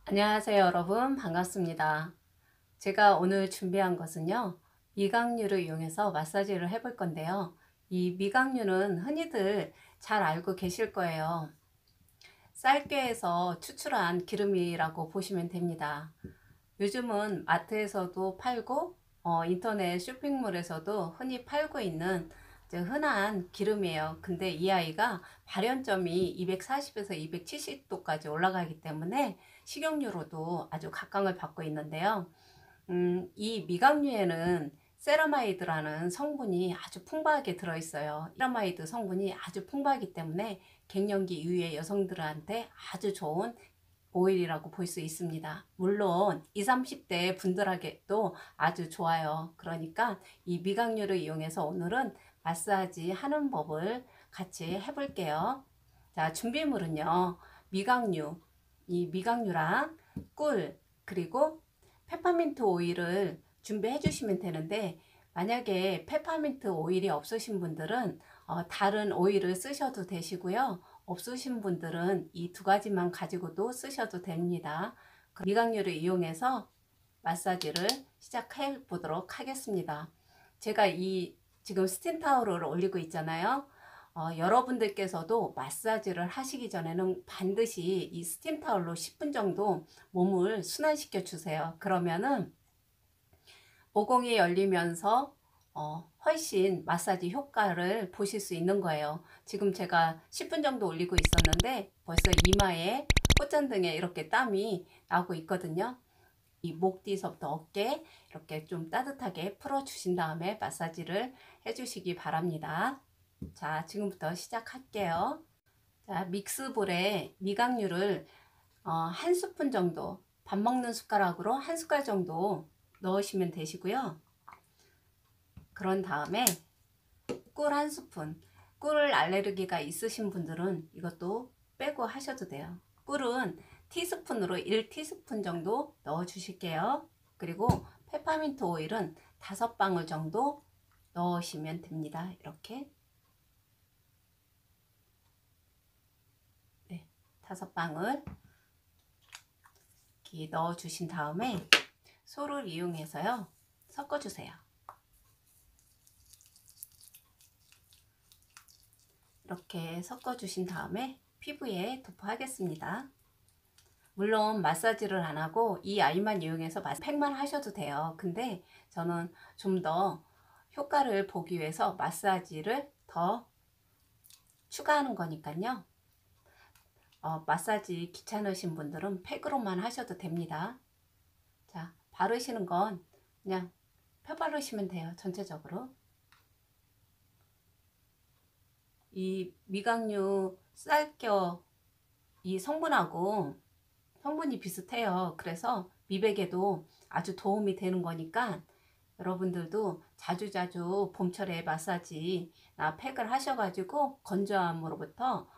안녕하세요 여러분, 반갑습니다. 제가 오늘 준비한 것은요, 미각류를 이용해서 마사지를 해볼 건데요. 이 미각류는 흔히들 잘 알고 계실 거예요. 쌀괴에서 추출한 기름이라고 보시면 됩니다. 요즘은 마트에서도 팔고 인터넷 쇼핑몰에서도 흔히 팔고 있는 흔한 기름이에요. 근데 이 아이가 발연점이 240에서 270도까지 올라가기 때문에 식용유로도 아주 각광을 받고 있는데요. 이 미각류에는 세라마이드라는 성분이 아주 풍부하게 들어있어요. 세라마이드 성분이 아주 풍부하기 때문에 갱년기 이후의 여성들한테 아주 좋은 오일이라고 볼 수 있습니다. 물론 20, 30대 분들에게도 아주 좋아요. 그러니까 이 미각류를 이용해서 오늘은 마사지 하는 법을 같이 해볼게요. 자, 준비물은요, 미각류, 이 미각류랑 꿀, 그리고 페퍼민트 오일을 준비해 주시면 되는데, 만약에 페퍼민트 오일이 없으신 분들은 다른 오일을 쓰셔도 되시고요. 없으신 분들은 이 두 가지만 가지고도 쓰셔도 됩니다. 미각류를 이용해서 마사지를 시작해 보도록 하겠습니다. 제가 이 지금 스팀 타올을 올리고 있잖아요. 여러분들께서도 마사지를 하시기 전에는 반드시 이 스팀 타올로 10분 정도 몸을 순환시켜 주세요. 그러면은 모공이 열리면서 훨씬 마사지 효과를 보실 수 있는 거예요. 지금 제가 10분 정도 올리고 있었는데 벌써 이마에, 콧잔등에 이렇게 땀이 나고 있거든요. 이 목 뒤서부터 어깨 이렇게 좀 따뜻하게 풀어 주신 다음에 마사지를 해 주시기 바랍니다. 자, 지금부터 시작할게요. 자, 믹스볼에 미각류를 한 스푼 정도, 밥 먹는 숟가락으로 한 숟갈 정도 넣으시면 되시고요. 그런 다음에 꿀 한 스푼, 꿀 알레르기가 있으신 분들은 이것도 빼고 하셔도 돼요. 꿀은 티스푼으로 1티스푼 정도 넣어 주실게요. 그리고 페퍼민트 오일은 5방울 정도 넣으시면 됩니다. 이렇게 5방울 이렇게 넣어 주신 다음에 소를 이용해서요, 섞어 주세요. 이렇게 섞어 주신 다음에 피부에 도포하겠습니다. 물론 마사지를 안 하고 이 아이만 이용해서 팩만 하셔도 돼요. 근데 저는 좀 더 효과를 보기 위해서 마사지를 더 추가하는 거니까요. 마사지 귀찮으신 분들은 팩으로만 하셔도 됩니다. 자, 바르시는 건 그냥 펴 바르시면 돼요. 전체적으로. 이 미각류 쌀겨 이 성분하고 성분이 비슷해요. 그래서 미백에도 아주 도움이 되는 거니까 여러분들도 자주자주 봄철에 마사지나 팩을 하셔가지고 건조함으로부터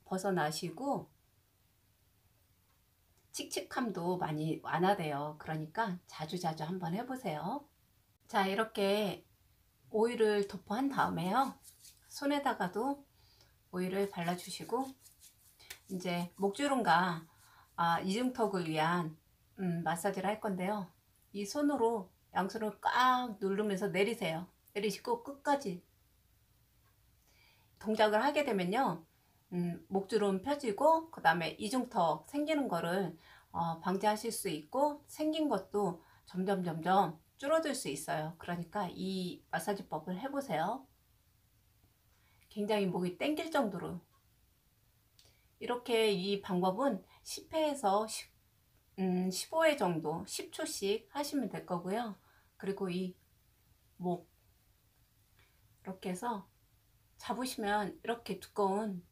벗어나시고 칙칙함도 많이 완화돼요. 그러니까 자주자주 한번 해보세요. 자, 이렇게 오일을 도포한 다음에요, 손에다가도 오일을 발라주시고 이제 목주름과 이중턱을 위한 마사지를 할 건데요. 이 손으로 양손을 꽉 누르면서 내리세요. 내리시고 끝까지 동작을 하게 되면요, 목주름 펴지고 그 다음에 이중턱 생기는 거를 방지하실 수 있고, 생긴 것도 점점 줄어들 수 있어요. 그러니까 이 마사지법을 해보세요. 굉장히 목이 땡길 정도로. 이렇게 이 방법은 10회에서 15회 정도 10초씩 하시면 될 거고요. 그리고 이 목 이렇게 해서 잡으시면 이렇게 두꺼운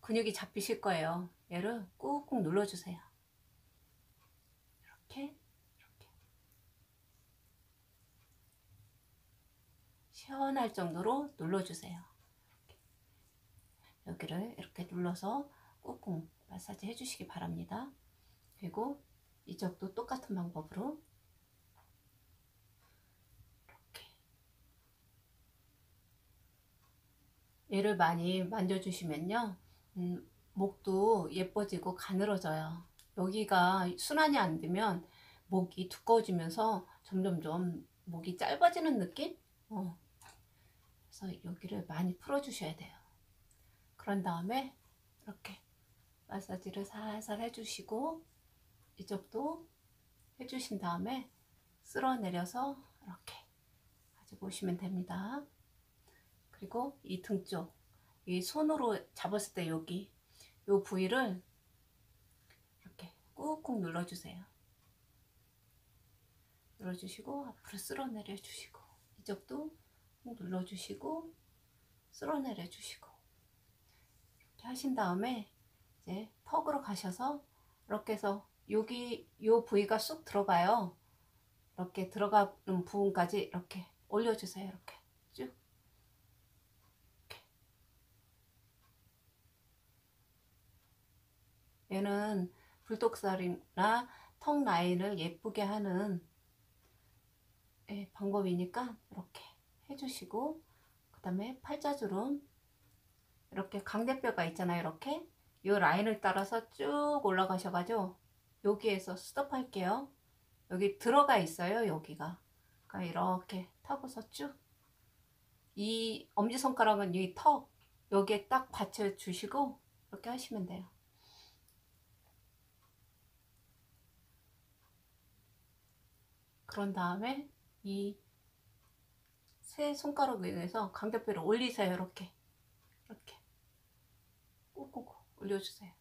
근육이 잡히실 거예요. 얘를 꾹꾹 눌러주세요. 이렇게 시원할 정도로 눌러주세요. 여기를 이렇게 눌러서 꾹꾹 마사지 해주시기 바랍니다. 그리고 이쪽도 똑같은 방법으로 이렇게 얘를 많이 만져주시면요, 목도 예뻐지고 가늘어져요. 여기가 순환이 안 되면 목이 두꺼워지면서 점점점 목이 짧아지는 느낌? 그래서 여기를 많이 풀어주셔야 돼요. 그런 다음에 이렇게 마사지를 살살 해주시고 이쪽도 해주신 다음에 쓸어내려서 이렇게 가져보시면 됩니다. 그리고 이 등 쪽, 이 손으로 잡았을 때 여기 이 부위를 이렇게 꾹꾹 눌러주세요. 눌러주시고 앞으로 쓸어내려 주시고 이쪽도 꾹 눌러주시고 쓸어내려 주시고 이렇게 하신 다음에 이제 턱으로 가셔서 이렇게 해서 여기 요 부위가 쑥 들어가요. 이렇게 들어가는 부분까지 이렇게 올려주세요. 이렇게 쭉 이렇게. 얘는 불독살이나 턱 라인을 예쁘게 하는 방법이니까 이렇게 해주시고, 그 다음에 팔자주름 이렇게 강대뼈가 있잖아요. 이렇게 이 라인을 따라서 쭉 올라가셔가지고 여기에서 스톱 할게요. 여기 들어가 있어요. 여기가 그러니까 이렇게 타고서 쭉 이 엄지손가락은 이 턱 여기에 딱 받쳐 주시고 이렇게 하시면 돼요. 그런 다음에 이 세 손가락 위에서 강대뼈를 올리세요. 이렇게 꾹꾹 올려주세요.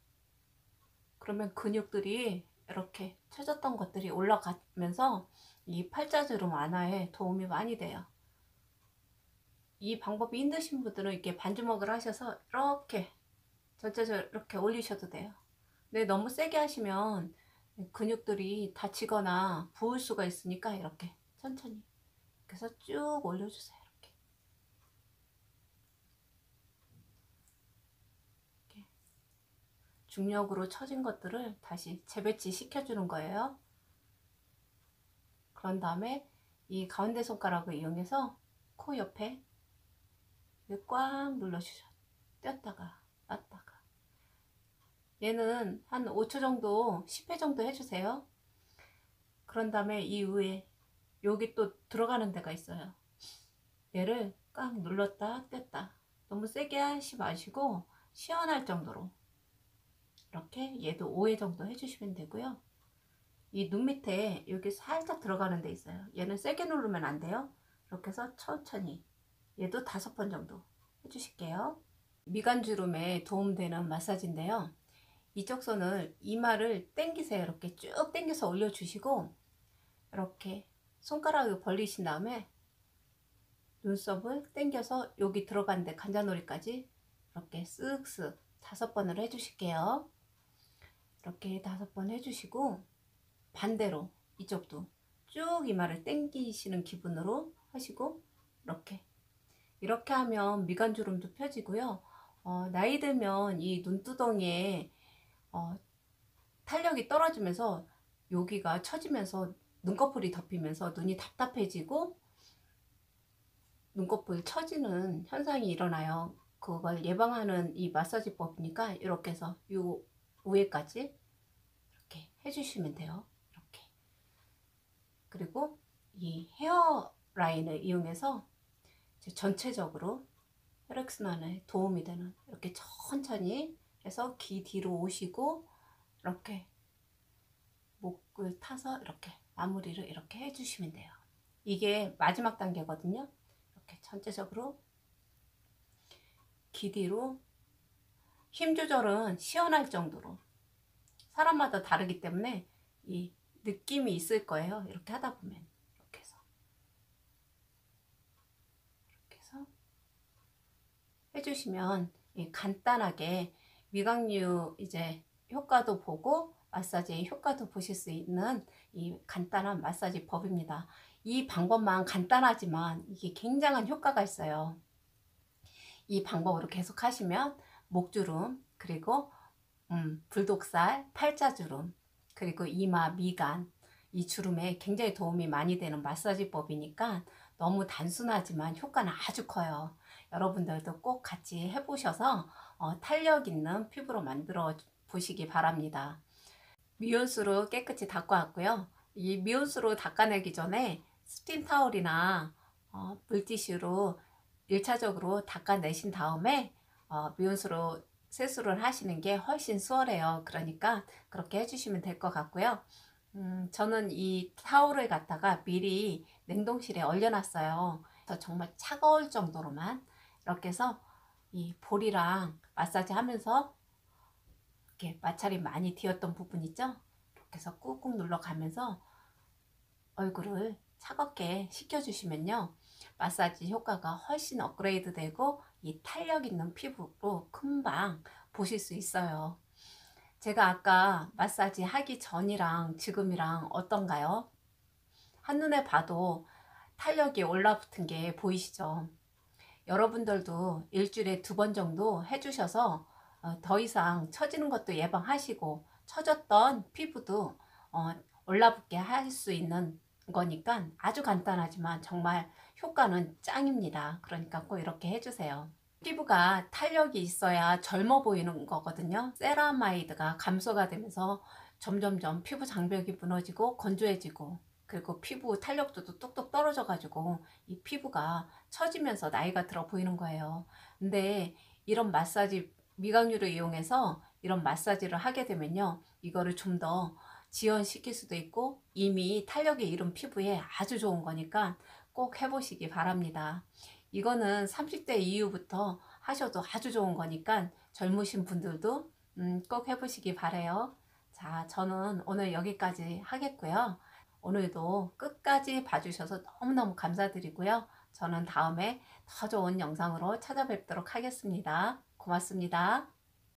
그러면 근육들이 이렇게 처졌던 것들이 올라가면서 이 팔자주름 완화에 도움이 많이 돼요. 이 방법이 힘드신 분들은 이렇게 반주먹을 하셔서 이렇게 전체적으로 이렇게 올리셔도 돼요. 근데 너무 세게 하시면 근육들이 다치거나 부을 수가 있으니까 이렇게 천천히 그래서 쭉 올려주세요. 이렇게 중력으로 처진 것들을 다시 재배치 시켜주는 거예요. 그런 다음에 이 가운데 손가락을 이용해서 코 옆에 꽉 눌러주셔. 떼었다가 놨다가. 얘는 한 5초 정도 10회 정도 해주세요. 그런 다음에 이 위에 여기 또 들어가는 데가 있어요. 얘를 꽉 눌렀다 뗐다. 너무 세게 하시 마시고 시원할 정도로 이렇게 얘도 5회 정도 해주시면 되고요. 이 눈 밑에 여기 살짝 들어가는 데 있어요. 얘는 세게 누르면 안 돼요. 이렇게 해서 천천히 얘도 5번 정도 해주실게요. 미간주름에 도움되는 마사지인데요. 이쪽 손을 이마를 당기세요. 이렇게 쭉 당겨서 올려주시고 이렇게 손가락을 벌리신 다음에 눈썹을 당겨서 여기 들어간 데 관자놀이까지 이렇게 쓱쓱 5번을 해주실게요. 이렇게 5번 해주시고 반대로 이쪽도 쭉 이마를 당기시는 기분으로 하시고 이렇게 하면 미간주름도 펴지고요. 나이 들면 이 눈두덩이에 탄력이 떨어지면서 여기가 처지면서 눈꺼풀이 덮이면서 눈이 답답해지고 눈꺼풀 처지는 현상이 일어나요. 그걸 예방하는 이 마사지법이니까 이렇게 해서 요 위에까지 이렇게 해주시면 돼요. 이렇게. 그리고 이 헤어 라인을 이용해서 전체적으로 혈액순환에 도움이 되는 이렇게 천천히 해서 귀 뒤로 오시고 이렇게 목을 타서 이렇게 마무리를 이렇게 해주시면 돼요. 이게 마지막 단계거든요. 이렇게 전체적으로 귀 뒤로 힘 조절은 시원할 정도로 사람마다 다르기 때문에 이 느낌이 있을 거예요. 이렇게 하다 보면 이렇게 해서 해주시면 간단하게 미각류 이제 효과도 보고 마사지의 효과도 보실 수 있는 이 간단한 마사지 법입니다. 이 방법만 간단하지만 이게 굉장한 효과가 있어요. 이 방법으로 계속 하시면 목주름 그리고 불독살, 팔자주름 그리고 이마, 미간 이 주름에 굉장히 도움이 많이 되는 마사지법이니까 너무 단순하지만 효과는 아주 커요. 여러분들도 꼭 같이 해보셔서 탄력 있는 피부로 만들어 보시기 바랍니다. 미온수로 깨끗이 닦고 왔고요. 이 미온수로 닦아내기 전에 스팀 타올이나 물티슈로 1차적으로 닦아내신 다음에 미온수로 세수를 하시는 게 훨씬 수월해요. 그러니까 그렇게 해주시면 될 것 같고요. 저는 이 타올을 갖다가 미리 냉동실에 얼려놨어요. 그래서 정말 차가울 정도로만 이렇게 해서 이 볼이랑 마사지 하면서 이렇게 마찰이 많이 되었던 부분 있죠? 이렇게 해서 꾹꾹 눌러가면서 얼굴을 차갑게 식혀주시면요, 마사지 효과가 훨씬 업그레이드 되고 이 탄력 있는 피부로 금방 보실 수 있어요. 제가 아까 마사지 하기 전이랑 지금이랑 어떤가요? 한눈에 봐도 탄력이 올라붙은 게 보이시죠? 여러분들도 일주일에 2번 정도 해주셔서 더 이상 처지는 것도 예방하시고 처졌던 피부도 어, 올라붙게 할 수 있는 거니까 아주 간단하지만 정말 효과는 짱입니다. 그러니까 꼭 이렇게 해주세요. 피부가 탄력이 있어야 젊어 보이는 거거든요. 세라마이드가 감소가 되면서 점점점 피부 장벽이 무너지고 건조해지고, 그리고 피부 탄력도도 뚝뚝 떨어져 가지고 이 피부가 처지면서 나이가 들어 보이는 거예요. 근데 이런 마사지, 미강유를 이용해서 이런 마사지를 하게 되면요, 이거를 좀 더 지연시킬 수도 있고 이미 탄력이 이른 피부에 아주 좋은 거니까 꼭 해보시기 바랍니다. 이거는 30대 이후부터 하셔도 아주 좋은 거니까 젊으신 분들도 꼭 해보시기 바래요. 자, 저는 오늘 여기까지 하겠고요. 오늘도 끝까지 봐주셔서 너무너무 감사드리고요. 저는 다음에 더 좋은 영상으로 찾아뵙도록 하겠습니다. 고맙습니다.